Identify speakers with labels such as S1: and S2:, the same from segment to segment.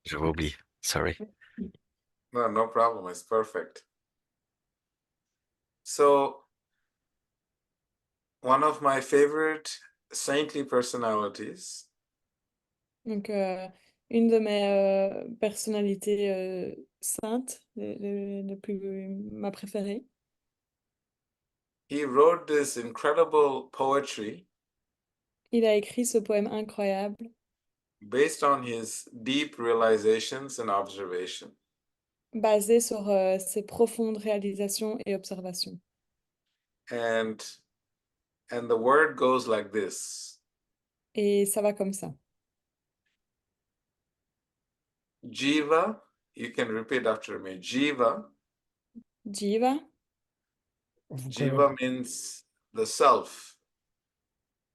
S1: J'avais oublié. Sorry.
S2: No, no problem. It's perfect. So, one of my favorite saintly personalities
S3: Donc, une de mes personnalités saintes, ma préférée,
S2: he wrote this incredible poetry
S3: il a écrit ce poème incroyable
S2: based on his deep realizations and observation.
S3: basé sur ses profondes réalisations et observations.
S2: And the word goes like this.
S3: Et ça va comme ça.
S2: Jiva, you can repeat after me. Jiva.
S3: Jiva,
S2: Jiva means the self.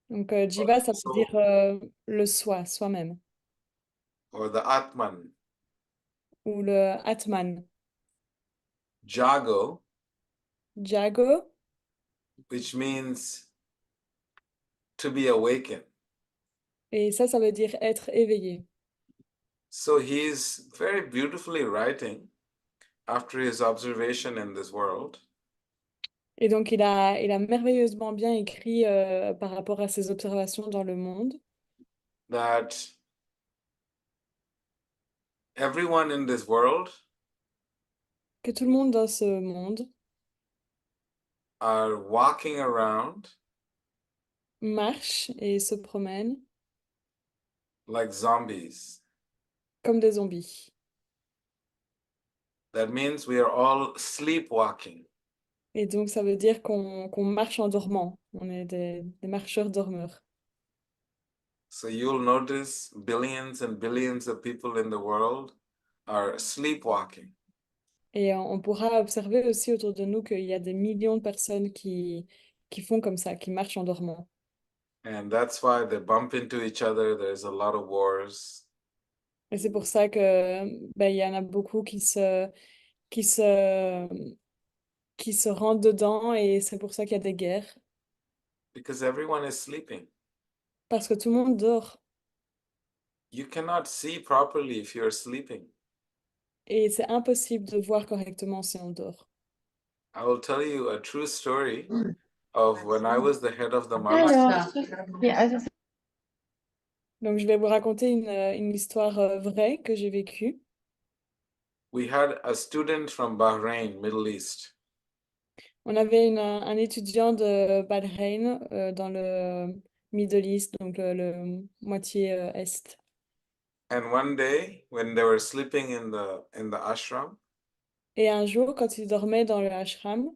S3: donc
S2: Or
S3: Jiva,
S2: the
S3: ça veut dire
S2: soul,
S3: le soi, soi-même,
S2: or the Atman.
S3: ou le Atman.
S2: Jago,
S3: Jago,
S2: which means to be awakened.
S3: et ça veut dire être éveillé.
S2: So he's very beautifully writing after his observation in this world
S3: Et donc, il a merveilleusement bien écrit par rapport à ses observations dans le monde,
S2: that everyone in this world
S3: que tout le monde dans ce monde
S2: are walking around
S3: marche et se promène
S2: like zombies.
S3: comme des zombies.
S2: That means we are all sleepwalking.
S3: Et donc, ça veut dire qu'on marche en dormant. On est des marcheurs dormeurs.
S2: So you'll notice billions and billions of people in the world are sleepwalking.
S3: Et on pourra observer aussi autour de nous qu'il y a des millions de personnes qui font comme ça, qui marchent en dormant.
S2: And that's why they bump into each other. There's a lot of wars.
S3: Et c'est pour ça que ben, il y en a beaucoup qui se, qui se rentrent dedans et c'est pour ça qu'il y a des guerres.
S2: Because everyone is sleeping.
S3: Parce que tout le monde dort.
S2: You cannot see properly if you're sleeping.
S3: Et c'est impossible de voir correctement si on dort.
S2: I will tell you a true story of when I was the head of the
S4: Alors,
S2: monastery.
S3: Donc, je vais vous raconter une histoire vraie que j'ai vécue.
S2: We had a student from Bahrain, Middle East.
S3: On avait un étudiant de Bahreïn dans le Middle East, donc le moitié est.
S2: And one day, when they were sleeping in the ashram,
S3: Et un jour, quand il dormait dans le ashram,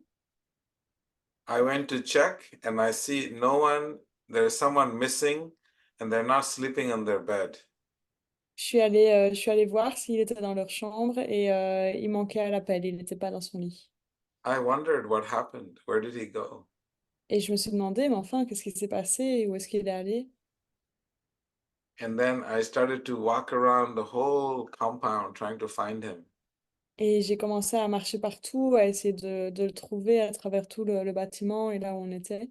S2: I went to check and I see no one, there's someone missing and they're not sleeping on their bed.
S3: je suis allée voir s'il était dans leur chambre et il manquait à l'appel, il n'était pas dans son lit.
S2: I wondered what happened. Where did he go?
S3: Et je me suis demandé, mais enfin, qu'est-ce qui s'est passé? Où est-ce qu'il est allé?
S2: And then I started to walk around the whole compound trying to find him.
S3: Et j'ai commencé à marcher partout, à essayer de le trouver à travers tout le bâtiment et là où on était.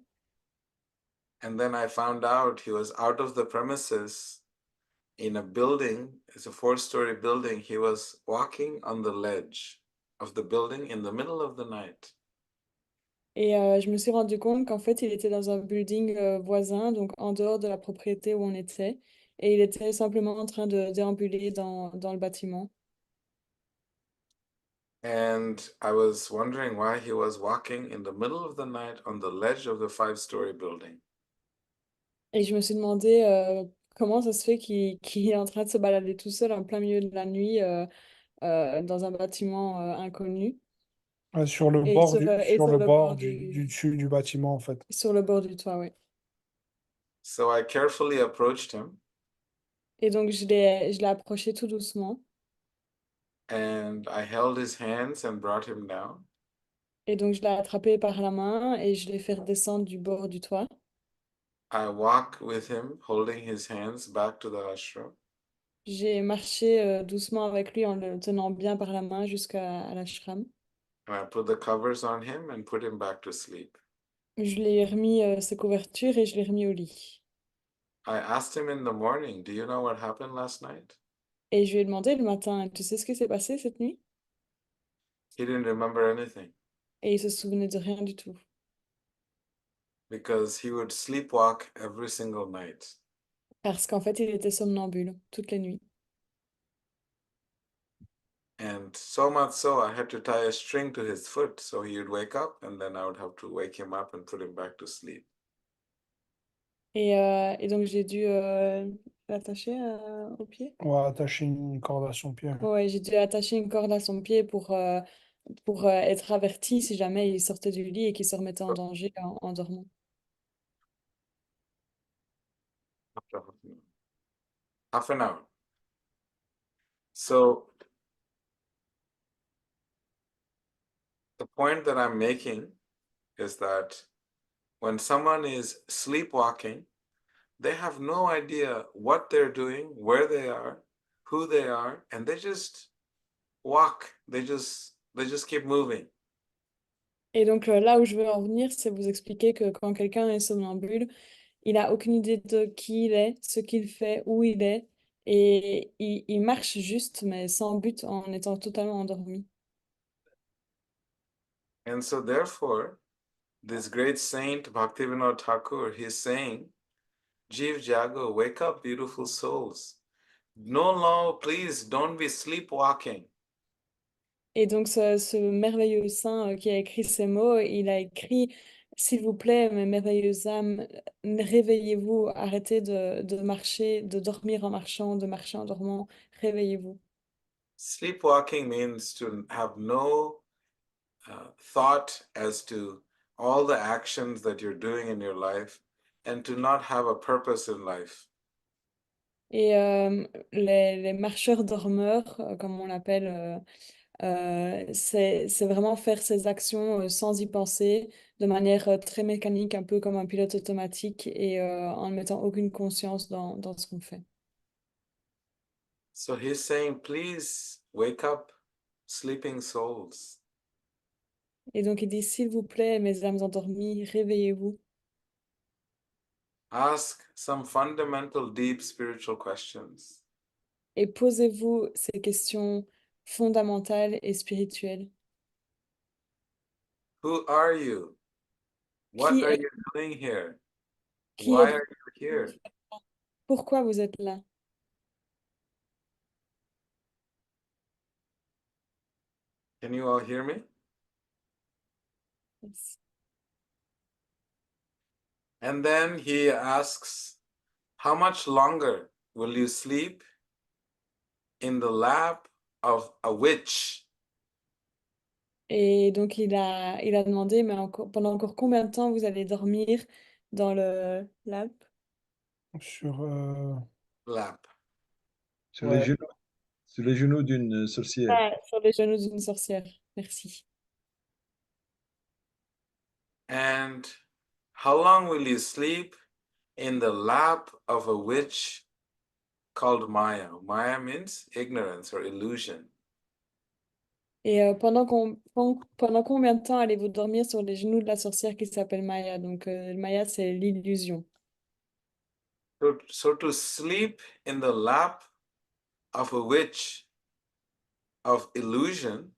S2: And then I found out he was out of the premises in a building. It's a 4-story building. He was walking on the ledge of the building in the middle of the night.
S3: Et je me suis rendu compte qu'en fait, il était dans un building voisin, donc en dehors de la propriété où on était. Et il était simplement en train de déambuler dans le bâtiment.
S2: And I was wondering why he was walking in the middle of the night on the ledge of the 5-story building.
S3: Et je me suis demandé comment ça se fait qu'il est en train de se balader tout seul en plein milieu de la nuit dans un bâtiment inconnu
S4: sur le
S3: et
S4: bord
S3: sur,
S4: du,
S3: euh, et
S4: sur
S3: sur
S4: le
S3: le
S4: bord
S3: bord
S4: du dessus du bâtiment, en fait.
S3: sur le bord du toit, oui.
S2: So I carefully approached him
S3: Et donc, je l'ai approché tout doucement.
S2: and I held his hands and brought him down.
S3: Et donc, je l'ai attrapé par la main et je l'ai fait redescendre du bord du toit.
S2: I walked with him, holding his hands back to the ashram.
S3: J'ai marché doucement avec lui en le tenant bien par la main jusqu'à l'ashram.
S2: And I put the covers on him and put him back to sleep.
S3: Je lui ai remis ses couvertures et je l'ai remis au lit.
S2: I asked him in the morning, do you know what happened last night?
S3: Et je lui ai demandé le matin, tu sais ce qui s'est passé cette nuit?
S2: He didn't remember anything
S3: Et il se souvenait de rien du tout.
S2: because he would sleepwalk every single night.
S3: Parce qu'en fait, il était somnambule toutes les nuits.
S2: And so much so, I had to tie a string to his foot so he would wake up, and then I would have to wake him up and put him back to sleep.
S3: Et donc, j'ai dû l'attacher au pied.
S4: On va attacher une corde à son pied.
S3: Ouais, j'ai dû attacher une corde à son pied pour être averti si jamais il sortait du lit et qu'il se remettait en danger en dormant.
S2: After half an hour. So the point that I'm making is that when someone is sleepwalking, they have no idea what they're doing, where they are, who they are, and they just walk. They just keep moving.
S3: Et donc, là où je veux en venir, c'est vous expliquer que quand quelqu'un est somnambule, il n'a aucune idée de qui il est, ce qu'il fait, où il est, et il marche juste, mais sans but, en étant totalement endormi.
S2: And so therefore, this great saint Bhaktivinoda Thakur, he's saying, Jeev Jago, wake up, beautiful souls. No, please don't be sleepwalking.
S3: Et donc, ce merveilleux saint qui a écrit ces mots, il a écrit, s'il vous plaît, mes merveilleuses âmes, réveillez-vous, arrêtez de marcher, de dormir en marchant, de marcher en dormant, réveillez-vous.
S2: Sleepwalking means to have no thought as to all the actions that you're doing in your life and to not have a purpose in life.
S3: Et les marcheurs dormeurs, comme on l'appelle, c'est vraiment faire ces actions sans y penser, de manière très mécanique, un peu comme un pilote automatique, et en ne mettant aucune conscience dans ce qu'on fait.
S2: So he's saying, please wake up, sleeping souls.
S3: Et donc il dit, s'il vous plaît, mes âmes endormies, réveillez-vous
S2: Ask some fundamental, deep spiritual questions.
S3: et posez-vous ces questions fondamentales et spirituelles.
S2: Who are you? What
S3: Qui
S2: are
S3: êtes,
S2: you doing here?
S3: qui
S2: Why
S3: êtes-vous?
S2: are you here?
S3: Pourquoi vous êtes là?
S2: Can you all hear me?
S3: Yes.
S2: And then he asks, how much longer will you sleep in the lap of a witch?
S3: Et donc il a demandé, mais pendant encore combien de temps vous allez dormir dans le lab?
S4: Sur,
S2: Lap.
S5: Sur les
S4: ouais,
S5: genoux, sur les genoux d'une sorcière.
S3: Ah, sur les genoux d'une sorcière. Merci.
S2: And how long will you sleep in the lap of a witch called Maya? Maya means ignorance or illusion.
S3: Et pendant combien de temps allez-vous dormir sur les genoux de la sorcière qui s'appelle Maya? Donc Maya, c'est l'illusion.
S2: So to sleep in the lap of a witch of illusion,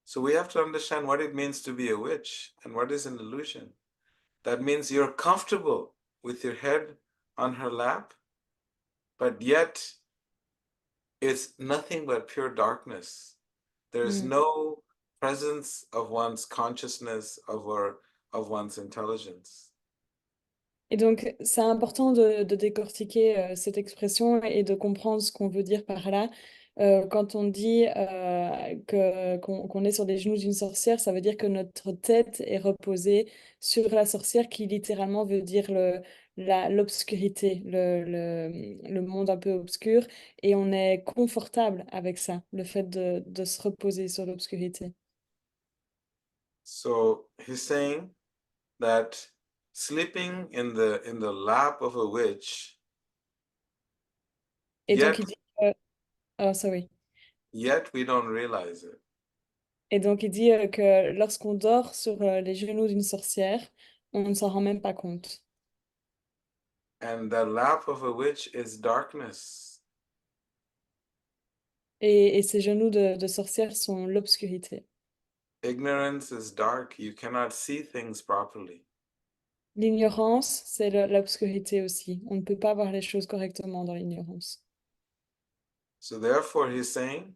S2: so we have to understand what it means to be a witch and what is an illusion. That means you're comfortable with your head on her lap, but yet it's nothing but pure darkness. There's
S3: Mm.
S2: no presence of one's consciousness of one's intelligence.
S3: Et donc, c'est important de décortiquer cette expression et de comprendre ce qu'on veut dire par là. Quand on dit qu'on est sur les genoux d'une sorcière, ça veut dire que notre tête est reposée sur la sorcière, qui littéralement veut dire l'obscurité, le monde un peu obscur. Et on est confortable avec ça, le fait de se reposer sur l'obscurité.
S2: So he's saying that sleeping in the lap of a witch,
S3: Et donc,
S2: yet
S3: il dit... sorry.
S2: yet we don't realize it.
S3: Et donc, il dit que lorsqu'on dort sur les genoux d'une sorcière, on ne s'en rend même pas compte.
S2: And the lap of a witch is darkness.
S3: Et ces genoux de sorcière sont l'obscurité.
S2: Ignorance is dark. You cannot see things properly.
S3: L'ignorance, c'est l'obscurité aussi. On ne peut pas voir les choses correctement dans l'ignorance.
S2: So therefore, he's saying,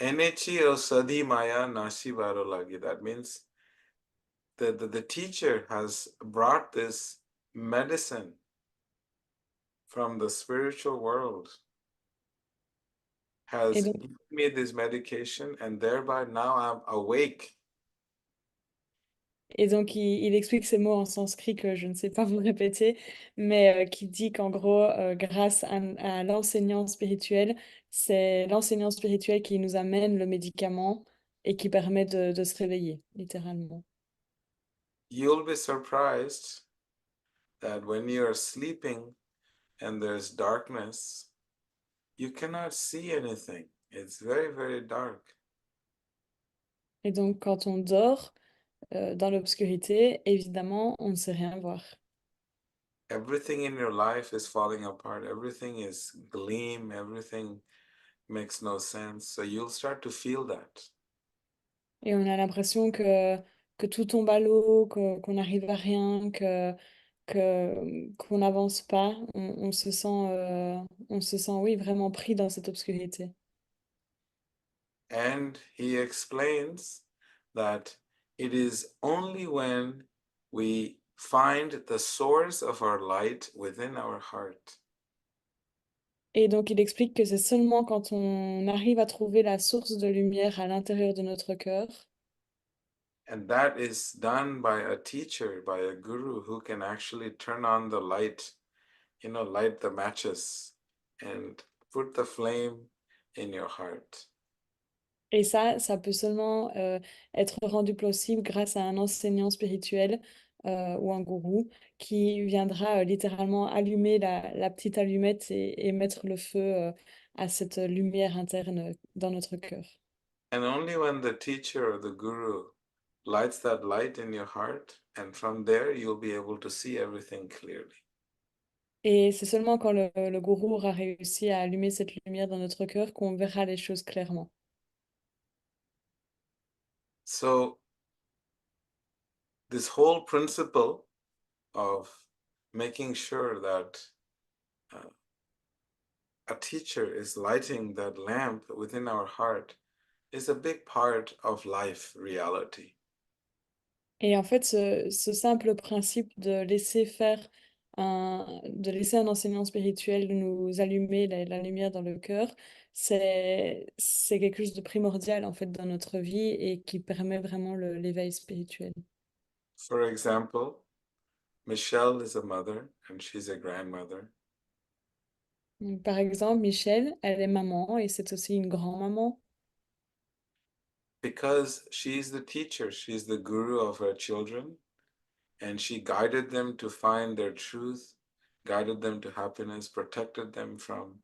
S2: Enechi o sadi maya nashi varo lagi. That means that the teacher has brought this medicine from the spiritual world,
S3: Et
S2: has
S3: donc,
S2: given me this medication, and thereby now I'm awake.
S3: il explique ces mots en sanskrit que je ne sais pas vous répéter, mais qui dit qu'en gros, grâce à l'enseignant spirituel, c'est l'enseignant spirituel qui nous amène le médicament et qui permet de se réveiller, littéralement.
S2: You'll be surprised that when you're sleeping and there's darkness, you cannot see anything. It's very, very dark.
S3: Et donc, quand on dort dans l'obscurité, évidemment, on ne sait rien voir.
S2: Everything in your life is falling apart. Everything is gleam. Everything makes no sense. So you'll start to feel that.
S3: Et on a l'impression que tout tombe à l'eau, qu'on n'arrive à rien, qu'on n'avance pas. On se sent, oui, vraiment pris dans cette obscurité.
S2: And he explains that it is only when we find the source of our light within our heart.
S3: Et donc, il explique que c'est seulement quand on arrive à trouver la source de lumière à l'intérieur de notre cœur,
S2: And that is done by a teacher, by a guru who can actually turn on the light, light the matches and put the flame in your heart.
S3: et ça peut seulement être rendu possible grâce à un enseignant spirituel ou un gourou qui viendra littéralement allumer la petite allumette et mettre le feu à cette lumière interne dans notre cœur.
S2: And only when the teacher or the guru lights that light in your heart, and from there you'll be able to see everything clearly.
S3: Et c'est seulement quand le gourou aura réussi à allumer cette lumière dans notre cœur qu'on verra les choses clairement.
S2: So this whole principle of making sure that a teacher is lighting that lamp within our heart is a big part of life reality.
S3: Et en fait, ce simple principe de laisser un enseignant spirituel nous allumer la lumière dans le cœur, c'est quelque chose de primordial en fait dans notre vie et qui permet vraiment l'éveil spirituel.
S2: For example, Michelle is a mother and she's a grandmother.
S3: Donc, par exemple, Michel, elle est maman et c'est aussi une grand-maman.
S2: Because she's the teacher, she's the guru of her children, and she guided them to find their truth, guided them to happiness, protected them from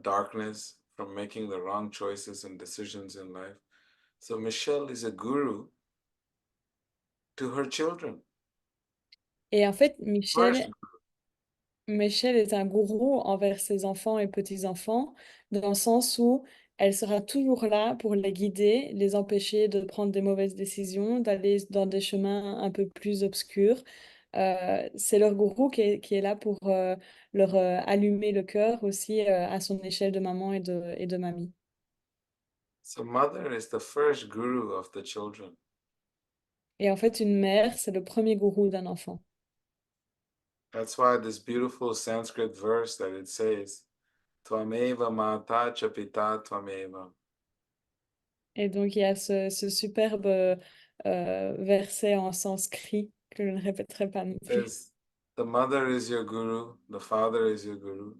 S2: darkness, from making the wrong choices and decisions in life. So Michelle is a guru to her children.
S3: Et en fait,
S2: First,
S3: Michel est un gourou envers ses enfants et petits-enfants, dans le sens où elle sera toujours là pour les guider, les empêcher de prendre des mauvaises décisions, d'aller dans des chemins un peu plus obscurs. C'est leur gourou qui est là pour leur allumer le cœur aussi à son échelle de maman et de mamie.
S2: so mother is the first guru of the children.
S3: Et en fait, une mère, c'est le premier gourou d'un enfant.
S2: That's why this beautiful Sanskrit verse that it says, Tvameva mata cha pita tvameva.
S3: Et donc, il y a ce superbe verset en sanskrit que je ne répéterai pas non plus.
S2: Says, the mother is your guru, the father is your guru.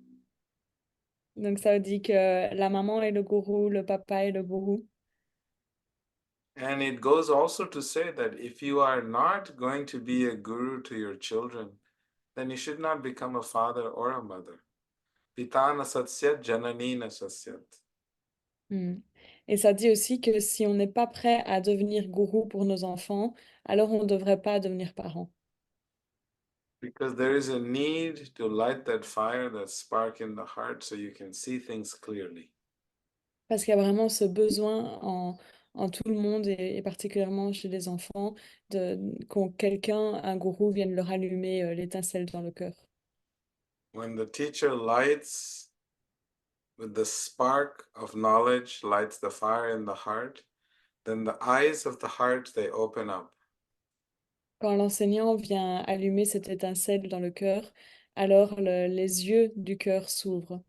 S3: Donc, ça dit que la maman est le gourou, le papa est le gourou.
S2: And it goes also to say that if you are not going to be a guru to your children, then you should not become a father or a mother. Pitana satyat jananina satyat.
S3: Hmm. Et ça dit aussi que si on n'est pas prêt à devenir gourou pour nos enfants, alors on ne devrait pas devenir parent.
S2: Because there is a need to light that fire, that spark in the heart, so you can see things clearly.
S3: Parce qu'il y a vraiment ce besoin en tout le monde et particulièrement chez les enfants qu'on quelqu'un, un gourou, vienne leur allumer l'étincelle dans le cœur.
S2: When the teacher lights with the spark of knowledge, lights the fire in the heart, then the eyes of the heart, they open up.
S3: Quand l'enseignant vient allumer cette étincelle dans le cœur, alors les yeux du cœur s'ouvrent.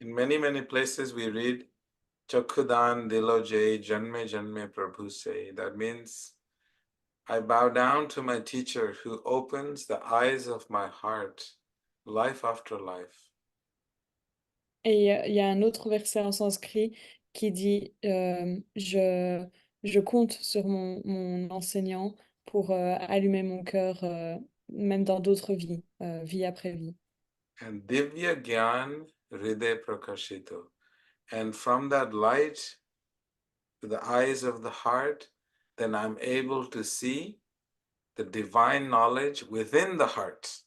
S2: In many, many places we read, Chakhudan Diloje Janme Janme Prabhu say. That means I bow down to my teacher who opens the eyes of my heart, life after life.
S3: Et il y a un autre verset en sanskrit qui dit je compte sur mon enseignant pour allumer mon cœur, même dans d'autres vies, vie après vie.
S2: And Divya Gyan Hriday Prakashito. And from that light to the eyes of the heart, then I'm able to see the divine knowledge within the heart.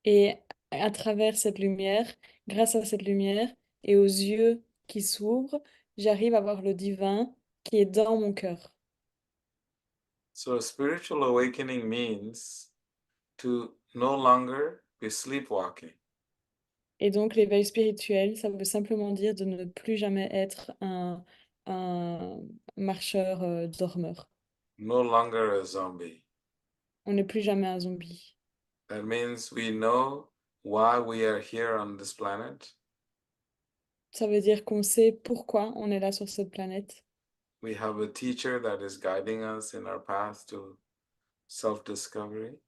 S3: Et à travers cette lumière, grâce à cette lumière et aux yeux qui s'ouvrent, j'arrive à voir le divin qui est dans mon cœur.
S2: So spiritual awakening means to no longer be sleepwalking,
S3: Et donc l'éveil spirituel, ça veut simplement dire de ne plus jamais être un marcheur dormeur.
S2: no longer a zombie.
S3: On n'est plus jamais un zombie.
S2: That means we know why we are here on this planet.
S3: Ça veut dire qu'on sait pourquoi on est là sur cette planète.
S2: We have a teacher that is guiding us in our path to self-discovery.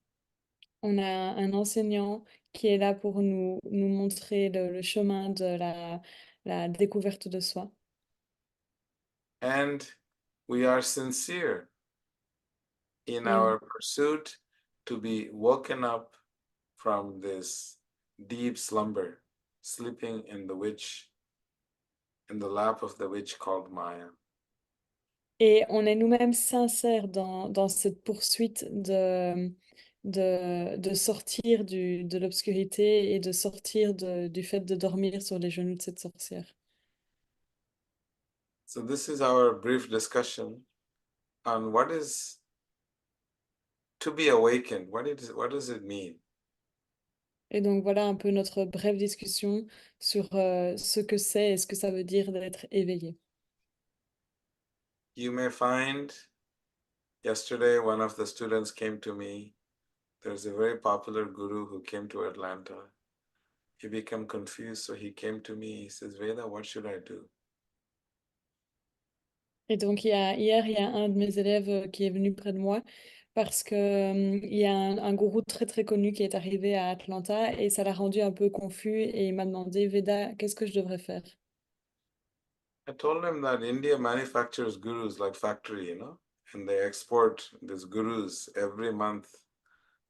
S3: On a un enseignant qui est là pour nous montrer le chemin de la découverte de soi.
S2: And we are sincere in
S3: Et
S2: our pursuit to be woken up from this deep slumber, sleeping in the lap of the witch called Maya.
S3: Et on est nous-mêmes sincères dans cette poursuite de sortir de l'obscurité et de sortir du fait de dormir sur les genoux de cette sorcière.
S2: So this is our brief discussion on what is to be awakened. What does it mean?
S3: Et donc voilà un peu notre brève discussion sur ce que c'est et ce que ça veut dire d'être éveillé.
S2: You may find yesterday one of the students came to me. There's a very popular guru who came to Atlanta. He became confused, so he came to me. He says, Veda, what should I do?
S3: Et donc hier, il y a un de mes élèves qui est venu près de moi parce que il y a un gourou très très connu qui est arrivé à Atlanta et ça l'a rendu un peu confus et il m'a demandé, Veda, qu'est-ce que je devrais faire?
S2: I told him that India manufactures gurus like factory, and they export these gurus every month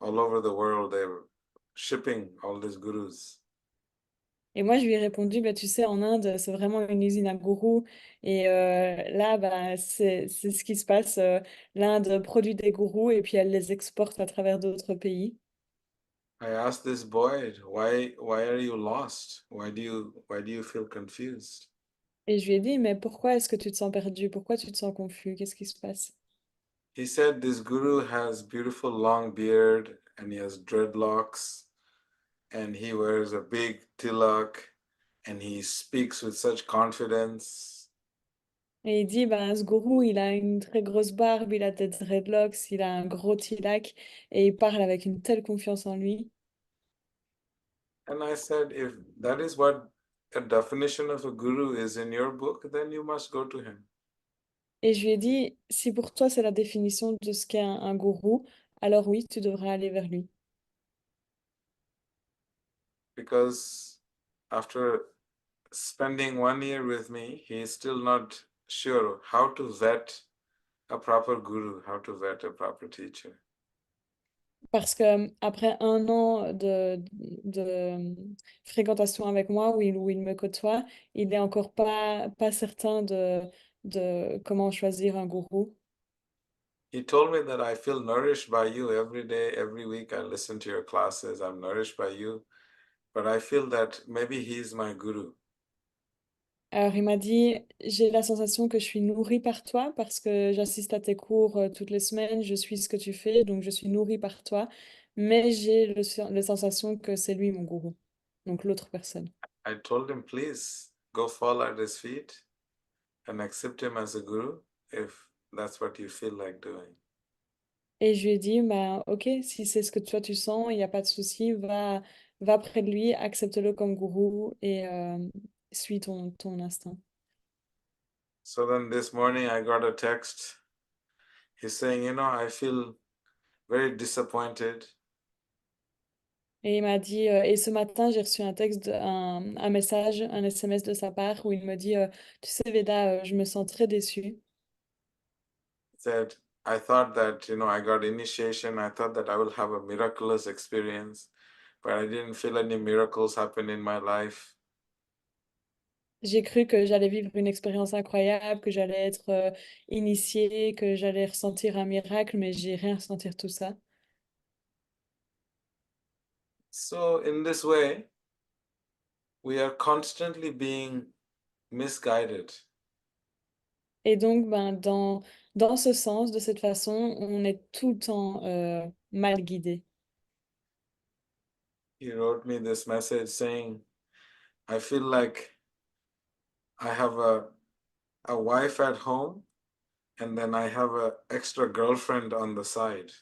S2: all over the world. They're shipping all these gurus.
S3: Et moi, je lui ai répondu, bah, tu sais, en Inde, c'est vraiment une usine à gourous. Et là, bah, c'est ce qui se passe. L'Inde produit des gourous et puis elle les exporte à travers d'autres pays.
S2: I asked this boy, why are you lost? Why do you feel confused?
S3: Et je lui ai dit, mais pourquoi est-ce que tu te sens perdu? Pourquoi tu te sens confus? Qu'est-ce qui se passe?
S2: He said this guru has beautiful long beard and he has dreadlocks and he wears a big tilak and he speaks with such confidence.
S3: Et il dit, bah, ce gourou, il a une très grosse barbe, il a des dreadlocks, il a un gros tilak et il parle avec une telle confiance en lui.
S2: And I said, if that is what a definition of a guru is in your book, then you must go to him.
S3: Et je lui ai dit, si pour toi c'est la définition de ce qu'est un gourou, alors oui, tu devrais aller vers lui.
S2: Because after spending 1 year with me, he is still not sure how to vet a proper guru, how to vet a proper teacher.
S3: Parce que après un an de fréquentation avec moi, où il me côtoie, il n'est encore pas certain de comment choisir un gourou.
S2: He told me that I feel nourished by you every day, every week. I listen to your classes. I'm nourished by you. But I feel that maybe he's my guru.
S3: Alors, il m'a dit, j'ai la sensation que je suis nourrie par toi parce que j'assiste à tes cours toutes les semaines, je suis ce que tu fais, donc je suis nourrie par toi, mais j'ai la sensation que c'est lui mon gourou, donc l'autre personne.
S2: I told him, please go fall at his feet and accept him as a guru if that's what you feel like doing.
S3: Et je lui ai dit, bah, ok, si c'est ce que toi tu sens, il n'y a pas de souci, va près de lui, accepte-le comme gourou et suis ton instinct.
S2: So then this morning I got a text. He's saying, I feel very disappointed.
S3: Et il m'a dit, et ce matin, j'ai reçu un texte, un message, un SMS de sa part où il me dit, tu sais, Veda, je me sens très déçue.
S2: He said, I thought that, I got initiation. I thought that I will have a miraculous experience, but I didn't feel any miracles happen in my life.
S3: J'ai cru que j'allais vivre une expérience incroyable, que j'allais être initiée, que j'allais ressentir un miracle, mais j'ai rien ressenti de tout ça.
S2: So in this way, we are constantly being misguided.
S3: Et donc, ben, dans ce sens, de cette façon, on est tout le temps mal guidé.
S2: He wrote me this message saying, I feel like I have a wife at home and then I have an extra girlfriend on the side.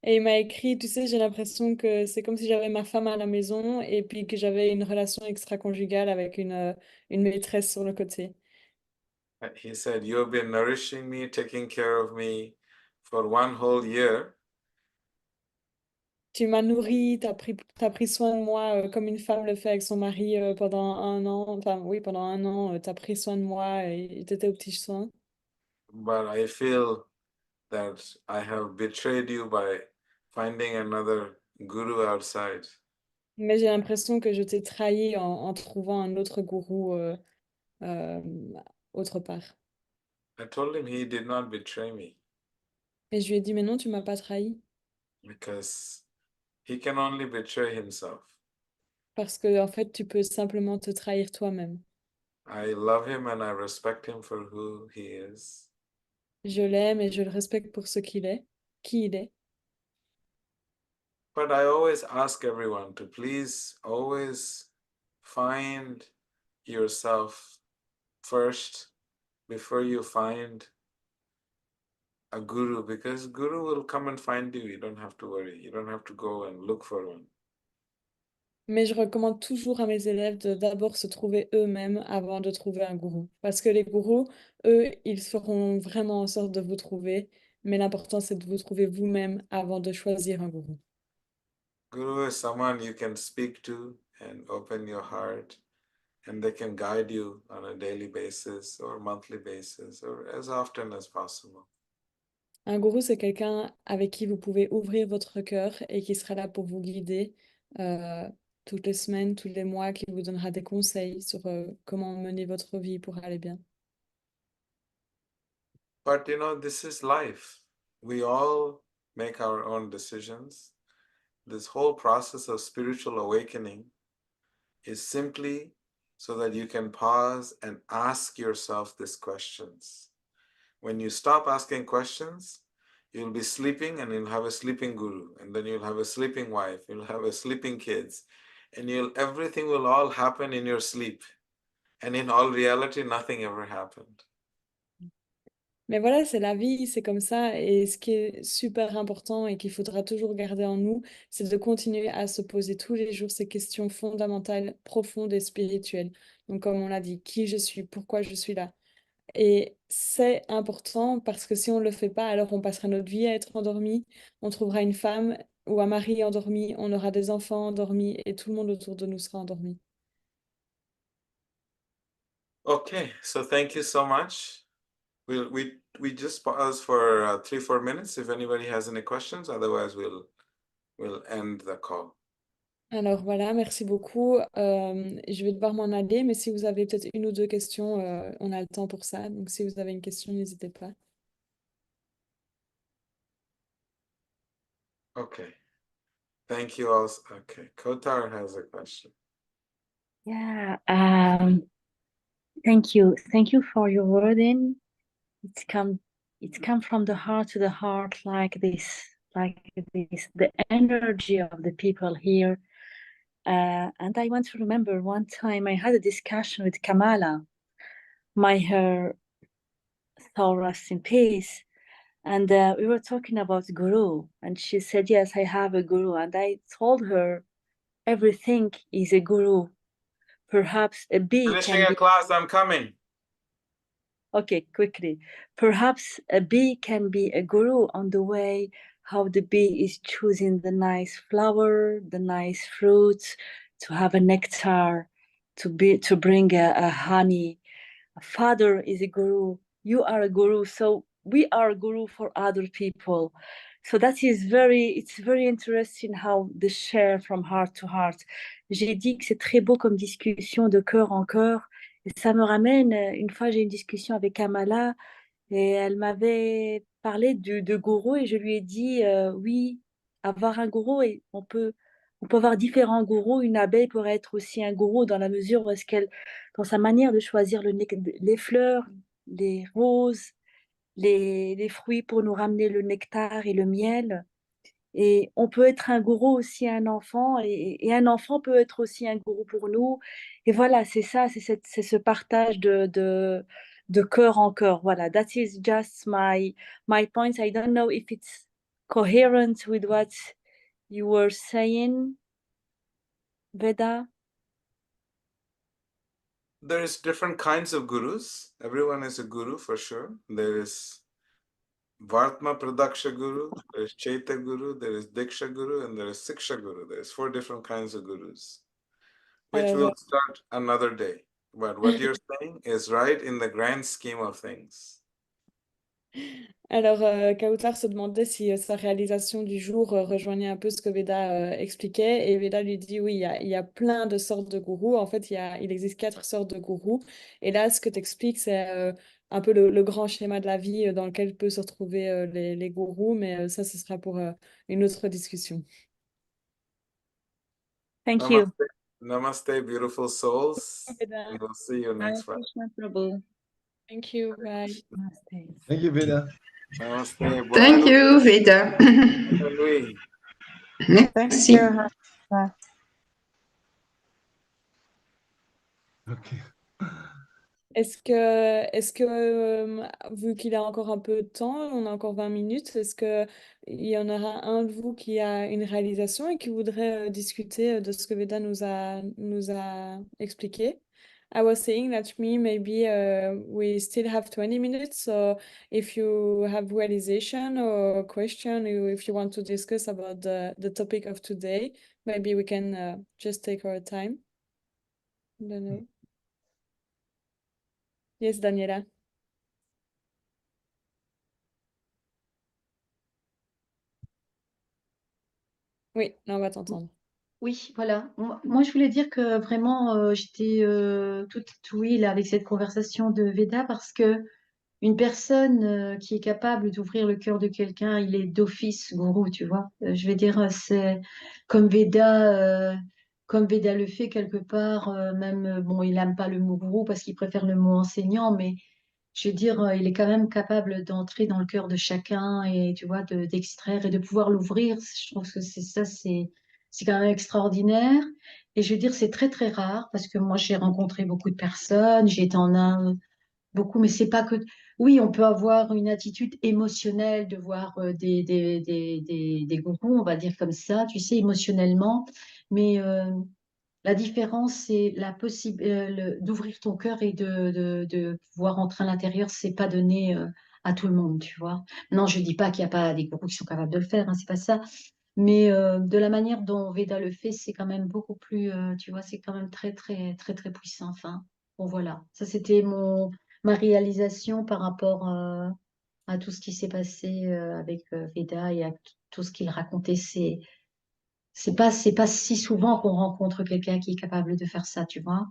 S3: Et il m'a écrit, tu sais, j'ai l'impression que c'est comme si j'avais ma femme à la maison et puis que j'avais une relation extra-conjugale avec une maîtresse sur le côté.
S2: He said, you've been nourishing me, taking care of me for one whole year.
S3: Tu m'as nourri, t'as pris soin de moi comme une femme le fait avec son mari pendant un an. Enfin, oui, pendant un an, t'as pris soin de moi et t'étais aux petits soins.
S2: But I feel that I have betrayed you by finding another guru outside.
S3: Mais j'ai l'impression que je t'ai trahi en trouvant un autre gourou euh, autre part.
S2: I told him he did not betray me
S3: Et je lui ai dit, mais non, tu m'as pas trahi.
S2: because he can only betray himself.
S3: Parce que, en fait, tu peux simplement te trahir toi-même.
S2: I love him and I respect him for who he is.
S3: Je l'aime et je le respecte pour ce qu'il est, qui il est.
S2: But I always ask everyone to please always find yourself first before you find a guru, because guru will come and find you. You don't have to worry. You don't have to go and look for one.
S3: Mais je recommande toujours à mes élèves de d'abord se trouver eux-mêmes avant de trouver un gourou. Parce que les gourous, eux, ils feront vraiment en sorte de vous trouver. Mais l'important, c'est de vous trouver vous-même avant de choisir un gourou.
S2: Guru is someone you can speak to and open your heart, and they can guide you on a daily basis or monthly basis or as often as possible.
S3: Un gourou, c'est quelqu'un avec qui vous pouvez ouvrir votre cœur et qui sera là pour vous guider euh, toutes les semaines, tous les mois, qui vous donnera des conseils sur comment mener votre vie pour aller bien.
S2: But this is life. We all make our own decisions. This whole process of spiritual awakening is simply so that you can pause and ask yourself these questions. When you stop asking questions, you'll be sleeping and you'll have a sleeping guru, and then you'll have a sleeping wife, you'll have a sleeping kids, and everything will all happen in your sleep. And in all reality, nothing ever happened.
S3: Mais voilà, c'est la vie, c'est comme ça. Et ce qui est super important et qu'il faudra toujours garder en nous, c'est de continuer à se poser tous les jours ces questions fondamentales, profondes et spirituelles. Donc, comme on l'a dit, qui je suis, pourquoi je suis là. Et c'est important parce que si on ne le fait pas, alors on passera notre vie à être endormi, on trouvera une femme ou un mari endormi, on aura des enfants endormis et tout le monde autour de nous sera endormi.
S2: Okay, so thank you so much. We just pause for 3-4 minutes if anybody has any questions. Otherwise, we'll end the call.
S3: Alors voilà, merci beaucoup. Je vais devoir m'en aller, mais si vous avez peut-être une ou deux questions, on a le temps pour ça. Donc si vous avez une question, n'hésitez pas.
S2: Okay. Thank you all. Okay. Kotar has a question.
S6: Yeah, thank you. Thank you for your wording. It's come from the heart to the heart like this, the energy of the people here. And I want to remember one time I had a discussion with Kamala, my her soul rest in peace. And we were talking about guru, and she said, yes, I have a guru. And I told her everything is a guru. Perhaps a bee
S2: Finishing
S6: can
S2: a
S6: be.
S2: class, I'm coming.
S6: Okay, quickly. Perhaps a bee can be a guru on the way how the bee is choosing the nice flower, the nice fruits, to have a nectar, to bring a honey. A father is a guru. You are a guru. So we are a guru for other people. So it's very interesting how the share from heart to heart. J'ai dit que c'est très beau comme discussion de cœur en cœur. Et ça me ramène, une fois j'ai eu une discussion avec Kamala et elle m'avait parlé de gourou et je lui ai dit, oui, avoir un gourou et on peut avoir différents gourous. Une abeille pourrait être aussi un gourou dans la mesure où dans sa manière de choisir les fleurs, les roses, les fruits pour nous ramener le nectar et le miel. Et on peut être un gourou aussi à un enfant, et un enfant peut être aussi un gourou pour nous. Et voilà, c'est ça, c'est ce partage de cœur en cœur. Voilà, that is just my point. I don't know if it's coherent with what you were saying, Veda.
S2: There's different kinds of gurus. Everyone is a guru for sure. There is Vartma Pradaksha Guru, there is Chaita Guru, there is Diksha Guru, and there is Siksha Guru. There's 4 different kinds of gurus, which
S3: Alors,
S2: we'll start another day. But what you're saying is right in the grand scheme of things.
S3: Alors, Kautar se demandait si sa réalisation du jour rejoignait un peu ce que Veda expliquait. Et Veda lui dit, oui, il y a plein de sortes de gourous. En fait, il existe 4 sortes de gourous. Et là, ce que tu expliques, c'est un peu le grand schéma de la vie dans lequel peuvent se retrouver les gourous. Mais ça, ce sera pour une autre discussion.
S6: Thank you.
S2: Namaste, namaste, beautiful souls.
S3: Veda.
S2: And we'll see you next Friday.
S6: Krishna Prabhu.
S3: Thank you. Bye.
S6: Namaste.
S5: Thank you, Veda.
S2: Namaste.
S7: Thank you, Veda.
S2: Louis.
S7: Merci.
S5: Okay.
S3: Vu qu'il a encore un peu de temps, on a encore 20 minutes, est-ce que il y en aura un de vous qui a une réalisation et qui voudrait discuter de ce que Veda nous a expliqué? I was saying that maybe we still have 20 minutes, so if you have realization or question, or if you want to discuss about the topic of today, maybe we can just take our time. I don't know. Yes, Daniela. Oui, là, on va t'entendre.
S8: Oui, voilà. Moi, je voulais dire que vraiment, j'étais toute oui là, avec cette conversation de Veda parce que une personne qui est capable d'ouvrir le cœur de quelqu'un, il est d'office gourou, tu vois. Je vais dire, c'est comme comme Veda le fait quelque part, même, bon, il n'aime pas le mot gourou parce qu'il préfère le mot enseignant, mais je veux dire, il est quand même capable d'entrer dans le cœur de chacun et, tu vois, d'extraire et de pouvoir l'ouvrir. Je trouve que c'est quand même extraordinaire. Et je veux dire, c'est très, très rare parce que moi, j'ai rencontré beaucoup de personnes, j'ai été en Inde beaucoup, mais c'est pas que. Oui, on peut avoir une attitude émotionnelle de voir des gourous, on va dire comme ça, tu sais, émotionnellement. Mais la différence, c'est la d'ouvrir ton cœur et de pouvoir entrer à l'intérieur, c'est pas donné à tout le monde, tu vois. Non, je dis pas qu'il n'y a pas des gourous qui sont capables de le faire, hein, c'est pas ça. Mais de la manière dont Veda le fait, c'est quand même beaucoup plus, tu vois, c'est quand même très, très, très, très puissant. Enfin, bon, voilà. Ça, c'était ma réalisation par rapport à tout ce qui s'est passé avec Veda et à tout ce qu'il racontait. C'est pas si souvent qu'on rencontre quelqu'un qui est capable de faire ça, tu vois.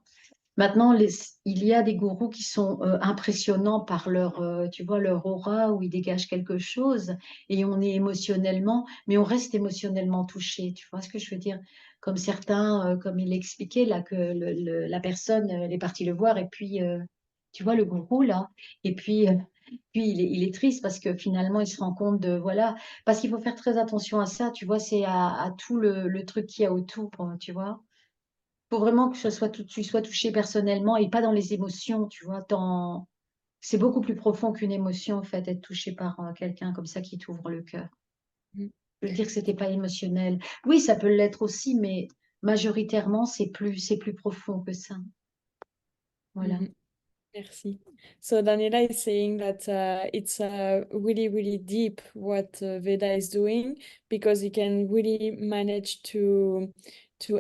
S8: Maintenant, il y a des gourous qui sont impressionnants par leur, tu vois, leur aura, où ils dégagent quelque chose, et on est émotionnellement, mais on reste émotionnellement touché. Tu vois ce que je veux dire? Comme certains, comme il expliquait là, que la personne, elle est partie le voir, et puis, tu vois, le gourou là, et puis il est triste parce que finalement, il se rend compte de, voilà, parce qu'il faut faire très attention à ça, tu vois, c'est à tout le truc qu'il y a autour, tu vois. Faut vraiment que tu sois touché personnellement et pas dans les émotions, tu vois. C'est beaucoup plus profond qu'une émotion, en fait, être touché par quelqu'un comme ça qui t'ouvre le cœur.
S3: Mm.
S8: Je veux dire que c'était pas émotionnel. Oui, ça peut l'être aussi, mais majoritairement, c'est plus profond que ça. Voilà.
S3: Mhm. Merci. So Daniela is saying that it's really, really deep what Veda is doing because he can really manage to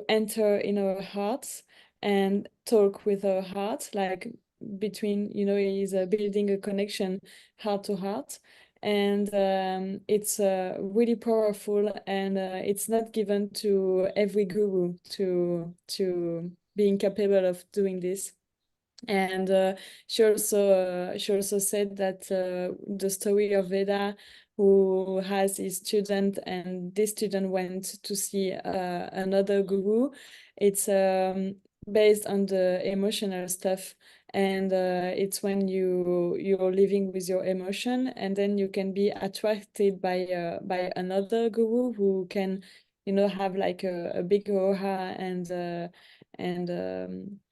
S3: enter in our hearts and talk with our heart, like between, he's building a connection heart to heart. And it's really powerful, and it's not given to every guru to being capable of doing this. And she also said that the story of Veda, who has his student, and this student went to see another guru. It's based on the emotional stuff, and it's when you're living with your emotion, and then you can be attracted by another guru who can, have like a big aura and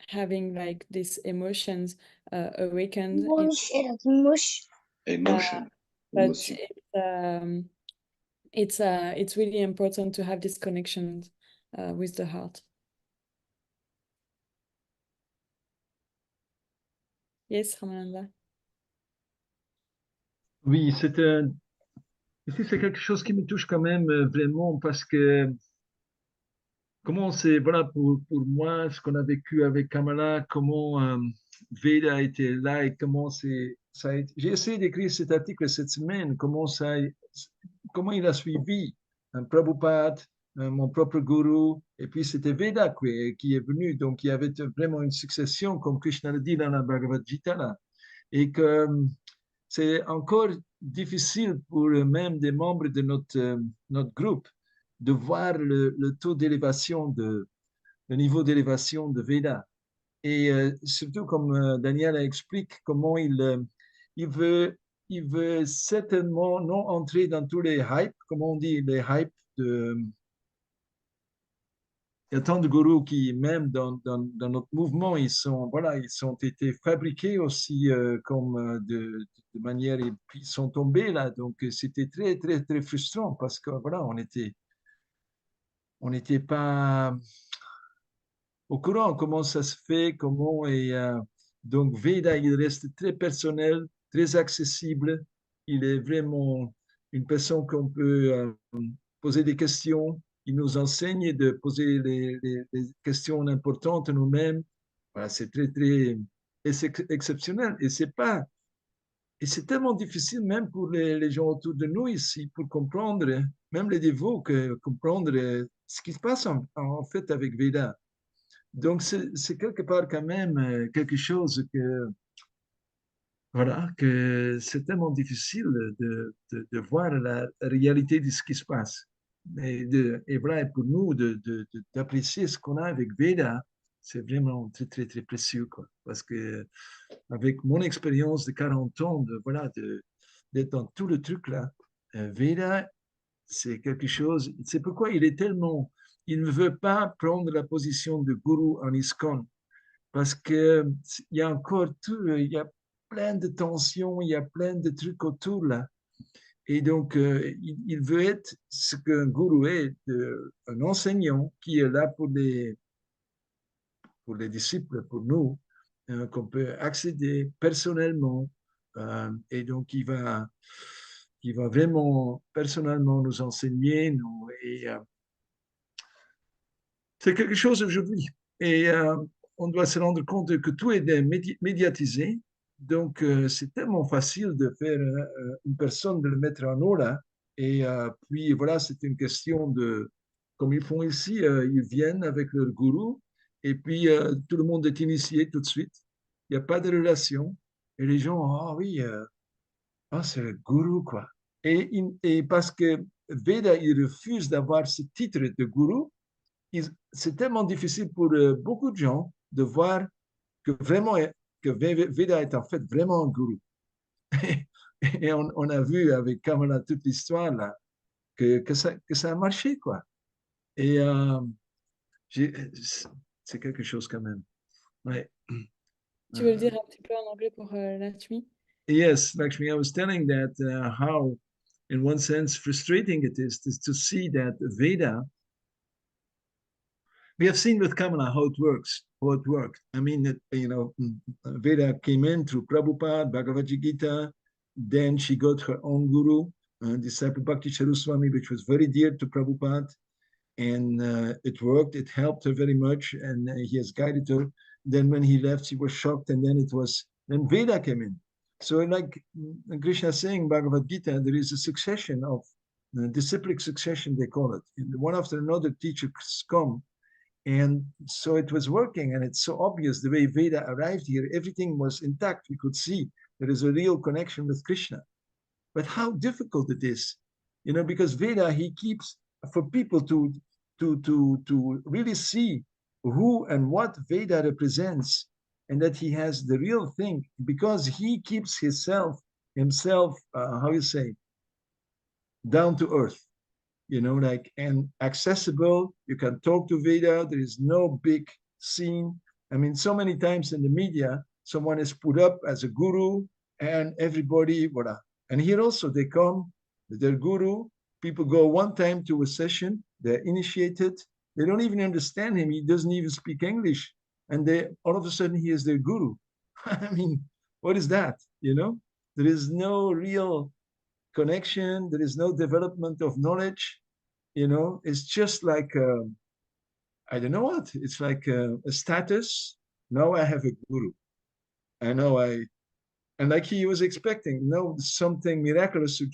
S3: having like these emotions awakened
S5: Emotion.
S3: but
S5: Emotion.
S3: it's really important to have this connection with the heart. Yes, Ramananda.
S5: Oui, ici, c'est quelque chose qui me touche quand même vraiment parce que comment c'est, voilà, pour moi, ce qu'on a vécu avec Kamala, comment Veda était là et comment ça a été. J'ai essayé d'écrire cet article cette semaine, comment il a suivi un Prabhupada, mon propre gourou, et puis c'était Veda qui est venu. Donc il y avait vraiment une succession, comme Krishna le dit dans la Bhagavad Gita, là, et que c'est encore difficile pour même des membres de notre groupe de voir le taux d'élévation, le niveau d'élévation de Veda. Et surtout, comme Daniel explique, comment il veut, il veut certainement non entrer dans tous les hypes, comme on dit, les hypes de. Il y a tant de gourous qui, même dans notre mouvement, voilà, ils ont été fabriqués aussi comme de manière, et puis ils sont tombés là. Donc, c'était très, très, très frustrant parce que, voilà, on n'était pas au courant comment ça se fait, comment et donc Veda, il reste très personnel, très accessible. Il est vraiment une personne qu'on peut poser des questions. Il nous enseigne de poser les questions importantes nous-mêmes. Voilà, c'est très très exceptionnel et c'est tellement difficile même pour les gens autour de nous ici pour comprendre, même les dévots, comprendre ce qui se passe en fait avec Veda. Donc, c'est quelque part quand même quelque chose voilà, que c'est tellement difficile de voir la réalité de ce qui se passe. Et voilà, pour nous, d'apprécier ce qu'on a avec Veda, c'est vraiment très, très, très précieux, quoi. Parce que avec mon expérience de 40 ans, voilà, d'être dans tout le truc là, Veda, c'est quelque chose, c'est pourquoi il ne veut pas prendre la position de gourou en ISKCON, parce que il y a encore tout, il y a plein de tensions, il y a plein de trucs autour là. Et donc, il veut être ce qu'un gourou est, un enseignant qui est là pour les disciples, pour nous, qu'on peut accéder personnellement. Et donc, il va vraiment personnellement nous enseigner. Et c'est quelque chose aujourd'hui. Et on doit se rendre compte que tout est médiatisé. Donc, c'est tellement facile de faire une personne, de le mettre en eau là. Et puis, voilà, c'est une question de, comme ils font ici, ils viennent avec leur gourou et puis tout le monde est initié tout de suite. Il n'y a pas de relation. Et les gens, ah oui, c'est le gourou, quoi. Et parce que Veda, il refuse d'avoir ce titre de gourou, c'est tellement difficile pour beaucoup de gens de voir que vraiment, que Veda est en fait vraiment un gourou. Et on a vu avec Kamala toute l'histoire là, que ça a marché, quoi. Et c'est quelque chose quand même. Ouais.
S3: Tu veux le dire un petit peu en anglais pour Lakshmi?
S5: Yes, Lakshmi, I was telling that how, in one sense, frustrating it is to see that Veda, we have seen with Kamala how it works, how it worked. I mean, Veda came in through Prabhupada, Bhagavad Gita, then she got her own guru, disciple Bhakti Charuswami, which was very dear to Prabhupada, and it worked. It helped her very much, and he has guided her. Then when he left, she was shocked, and then Veda came in. So like Krishna is saying, Bhagavad Gita, there is a succession of disciplic succession, they call it. One after another teachers come. And so it was working, and it's so obvious the way Veda arrived here, everything was intact. We could see there is a real connection with Krishna. But how difficult it is, because Veda, he keeps for people to really see who and what Veda represents, and that he has the real thing, because he keeps himself, how you say, down to earth, and accessible. You can talk to Veda. There is no big scene. I mean, so many times in the media, someone is put up as a guru, and everybody, voila. And here also, they come, their guru. People go one time to a session, they're initiated. They don't even understand him. He doesn't even speak English. And all of a sudden, he is their guru. I mean, what is that? There is no real connection. There is no development of knowledge. It's just like, I don't know what. It's like a status. Now I have a guru. And like he was expecting, something miraculous should